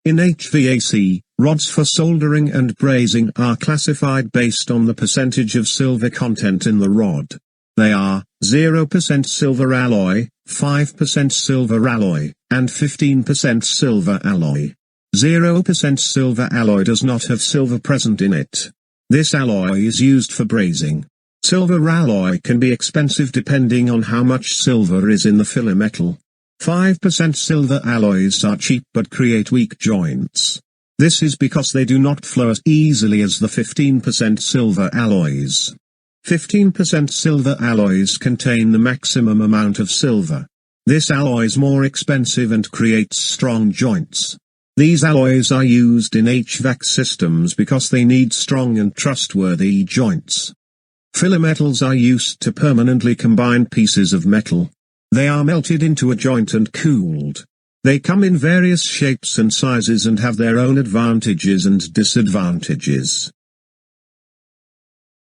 In HVAC, rods for soldering and brazing are classified based on the percentage of silver content in the rod. They are 0% silver alloy, 5% silver alloy, and 15% silver alloy. 0% silver alloy does not have silver present in it. This alloy is used for brazing. Silver alloy can be expensive depending on how much silver is in the filler metal. 5% silver alloys are cheap but create weak joints. This is because they do not flow as easily as the 15% silver alloys. 15% silver alloys contain the maximum amount of silver. This alloy is more expensive and creates strong joints. These alloys are used in HVAC systems because they need strong and trustworthy joints. Filler metals are used to permanently combine pieces of metal. They are melted into a joint and cooled. They come in various shapes and sizes and have their own advantages and disadvantages.